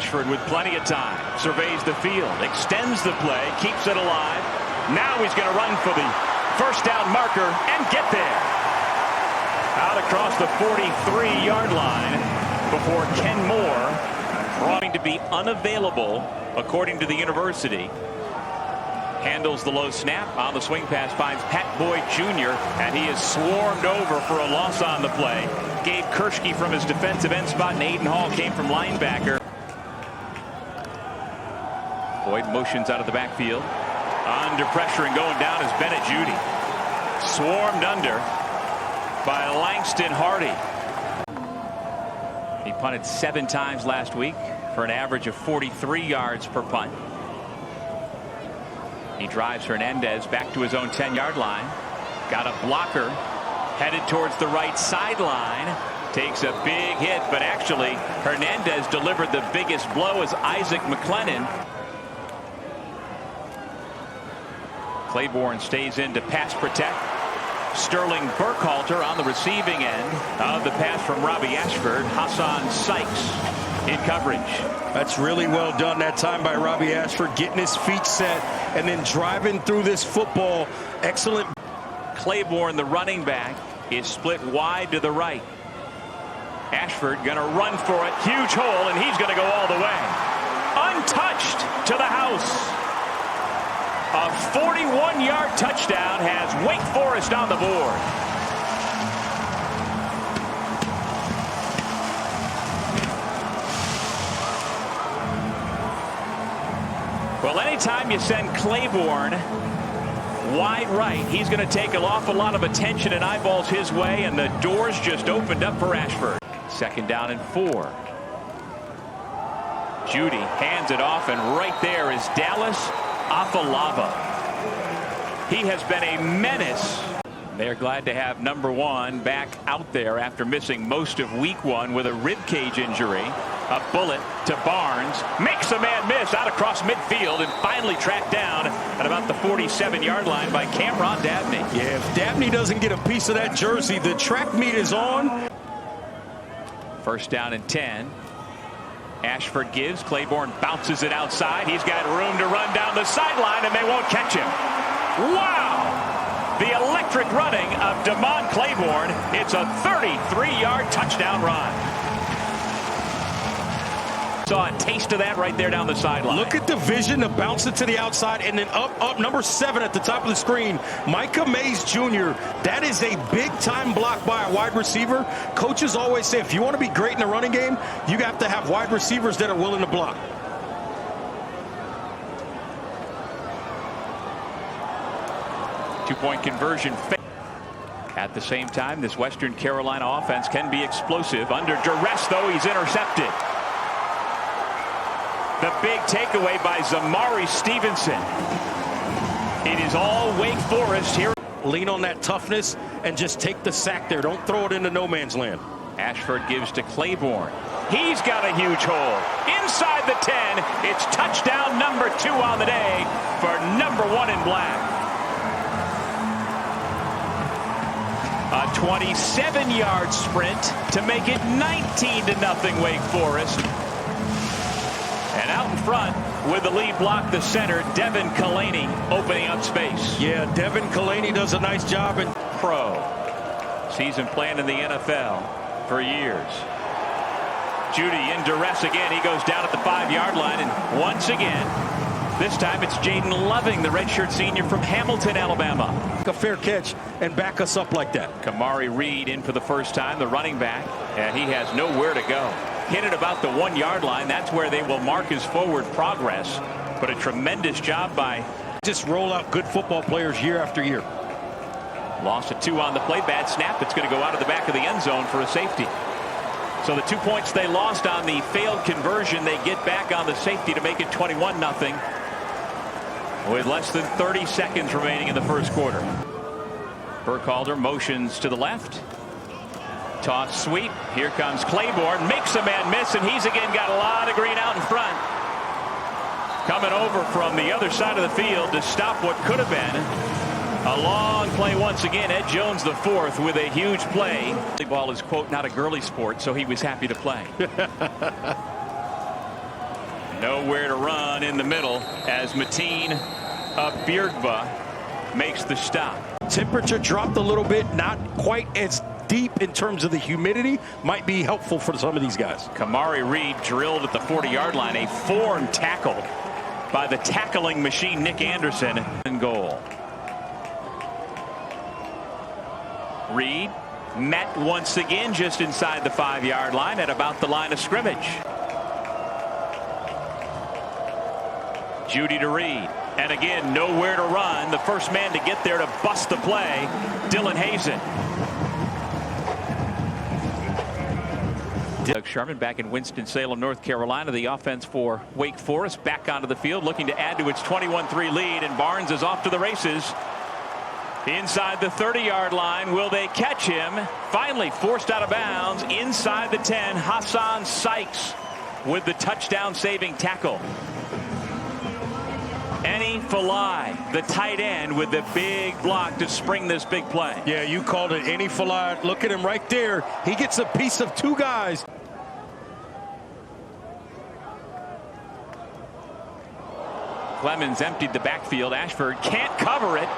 Ashford with plenty of time. Surveys the field. Extends the play. Keeps it alive. Now he's going to run for the first down marker and get there. Out across the 43-yard line before Ken Moore, proving to be unavailable according to the university. Handles the low snap. On the swing pass finds Pat Boyd Jr. and he is swarmed over for a loss on the play. Gabe Kershke from his defensive end spot and Aiden Hall came from linebacker. Boyd motions out of the backfield. Under pressure and going down is Bennett Judy. Swarmed under by Langston Hardy. He punted 7 times last week for an average of 43 yards per punt. He drives Hernandez back to his own 10-yard line. Got a blocker headed towards the right sideline. Takes a big hit, but actually Hernandez delivered the biggest blow as Isaac McLennan. Claiborne stays in to pass protect. Sterling Burkhalter on the receiving end of the pass from Robbie Ashford. Hassan Sykes in coverage. That's really well done that time by Robbie Ashford, getting his feet set and then driving through this football. Excellent. Claiborne, the running back, is split wide to the right. Ashford gonna run for it. Huge hole, and he's gonna go all the way. Untouched to the house. A 41-yard touchdown has Wake Forest on the board. Well, anytime you send Claiborne wide right, he's going to take an awful lot of attention and eyeballs his way, and the doors just opened up for Ashford. 2nd down and 4. Judy hands it off, and right there is Dallas Afalava. He has been a menace. They're glad to have number 1 back out there after missing most of week 1 with a rib cage injury. A bullet to Barnes, makes a man miss out across midfield and finally tracked down at about the 47-yard line by Cameron Dabney. Yeah, if Dabney doesn't get a piece of that jersey, the track meet is on. 1st down and 10. Ashford gives. Claiborne bounces it outside. He's got room to run down the sideline, and they won't catch him. Wow! The electric running of Damon Claiborne. It's a 33-yard touchdown run. Saw a taste of that right there down the sideline. Look at the vision to bounce it to the outside, and then up number 7 at the top of the screen, Micah Mays Jr. That is a big-time block by a wide receiver. Coaches always say if you want to be great in the running game, you have to have wide receivers that are willing to block. Two-point conversion. At the same time, this Western Carolina offense can be explosive. Under duress, though, he's intercepted. The big takeaway by Zamari Stevenson. It is all Wake Forest here. Lean on that toughness and just take the sack there. Don't throw it into no man's land. Ashford gives to Claiborne. He's got a huge hole. Inside the 10. It's touchdown number 2 on the day for number 1 in black. A 27-yard sprint to make it 19-0 Wake Forest. And out in front with the lead block, the center, Devin Kalani, opening up space. Yeah, Devin Kalani does a nice job. And pro. Season playing in the NFL for years. Judy in duress again. He goes down at the 5-yard line. And once again, this time it's Jaden Loving, the redshirt senior from Hamilton, Alabama. A fair catch and back us up like that. Kamari Reed in for the first time, the running back, and he has nowhere to go. Hit it about the 1-yard line. That's where they will mark his forward progress. But a tremendous job by. Just roll out good football players year after year. Lost a 2 on the play. Bad snap. It's going to go out of the back of the end zone for a safety. So the 2 points they lost on the failed conversion, they get back on the safety to make it 21-0 with less than 30 seconds remaining in the first quarter. Burkhalter motions to the left. Toss sweep. Here comes Claiborne. Makes a man miss, and he's again got a lot of green out in front. Coming over from the other side of the field to stop what could have been a long play once again. Ed Jones the 4th with a huge play. Volleyball is, quote, not a girly sport, so he was happy to play. Nowhere to run in the middle as Mateen Beardba makes the stop. Temperature dropped a little bit, not quite as deep in terms of the humidity. Might be helpful for some of these guys. Kamari Reed drilled at the 40-yard line. A form tackle by the tackling machine Nick Anderson in goal. Reed met once again just inside the 5-yard line at about the line of scrimmage. Judy to Reed. And again, nowhere to run. The first man to get there to bust the play, Dylan Hazen. Doug Sherman back in Winston-Salem, North Carolina. The offense for Wake Forest back onto the field, looking to add to its 21-3 lead. And Barnes is off to the races. Inside the 30-yard line, will they catch him? Finally forced out of bounds inside the 10. Hassan Sykes with the touchdown-saving tackle. Eni Falai, the tight end, with the big block to spring this big play. Yeah, you called it. Eni Falai. Look at him right there. He gets a piece of two guys. Clemens emptied the backfield. Ashford can't cover it.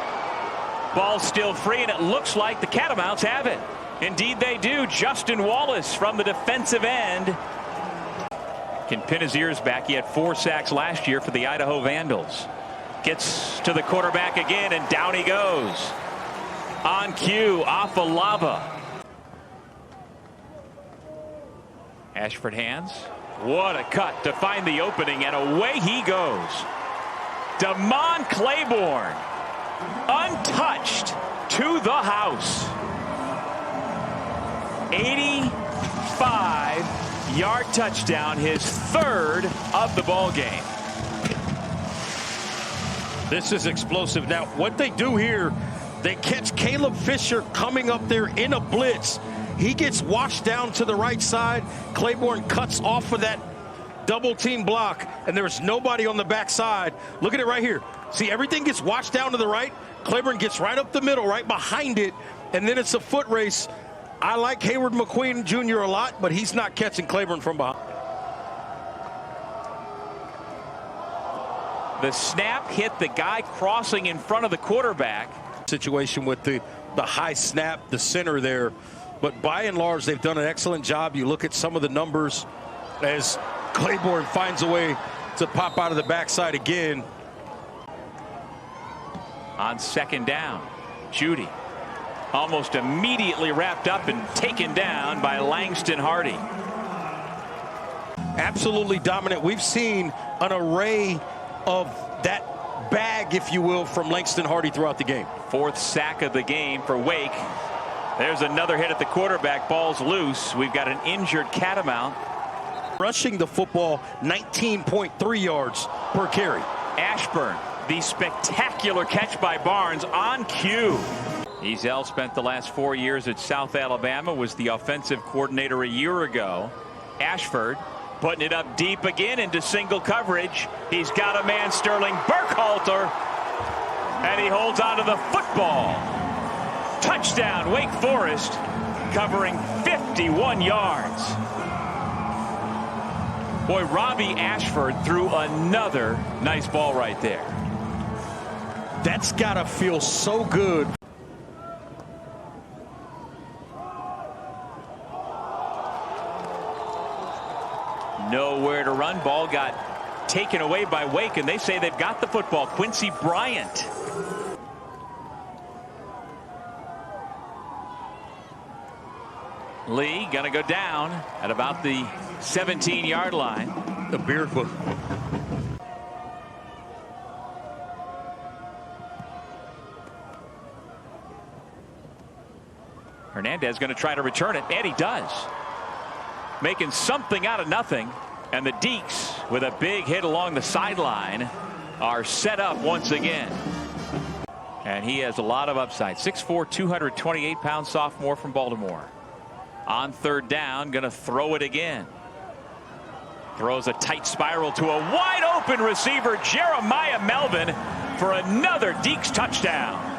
Ball still free, and it looks like the Catamounts have it. Indeed they do. Justin Wallace from the defensive end can pin his ears back. He had 4 sacks last year for the Idaho Vandals. Gets to the quarterback again, and down he goes. On cue, Afalava. Ashford hands. What a cut to find the opening, and away he goes. Damon Claiborne, untouched to the house. 85-yard touchdown, his 3rd of the ball game. This is explosive. Now, what they do here, they catch Caleb Fisher coming up there in a blitz. He gets washed down to the right side. Claiborne cuts off of that double team block, and there's nobody on the backside. Look at it right here. See, everything gets washed down to the right. Claiborne gets right up the middle, right behind it, and then it's a foot race. I like Hayward McQueen Jr. a lot, but he's not catching Claiborne from behind. The snap hit the guy crossing in front of the quarterback. Situation with the high snap, the center there. But by and large, they've done an excellent job. You look at some of the numbers as Claiborne finds a way to pop out of the backside again. On 2nd down, Judy almost immediately wrapped up and taken down by Langston Hardy. Absolutely dominant. We've seen an array of that bag, if you will, from Langston Hardy throughout the game. 4th sack of the game for Wake. There's another hit at the quarterback. Ball's loose. We've got an injured Catamount. Rushing the football, 19.3 yards per carry. Ashburn, the spectacular catch by Barnes on cue. Ezel spent the last 4 years at South Alabama, was the offensive coordinator a year ago. Ashford putting it up deep again into single coverage. He's got a man, Sterling Burkhalter, and he holds onto the football. Touchdown, Wake Forest, covering 51 yards. Boy, Robbie Ashford threw another nice ball right there. That's got to feel so good. Nowhere to run. Ball got taken away by Wake, and they say they've got the football. Quincy Bryant. Lee gonna go down at about the 17-yard line. The Beardba. Hernandez going to try to return it, and he does. Making something out of nothing, and the Deeks, with a big hit along the sideline, are set up once again. And he has a lot of upside. 6'4", 228-pound sophomore from Baltimore. On 3rd down, going to throw it again. Throws a tight spiral to a wide open receiver, Jeremiah Melvin, for another Deeks touchdown.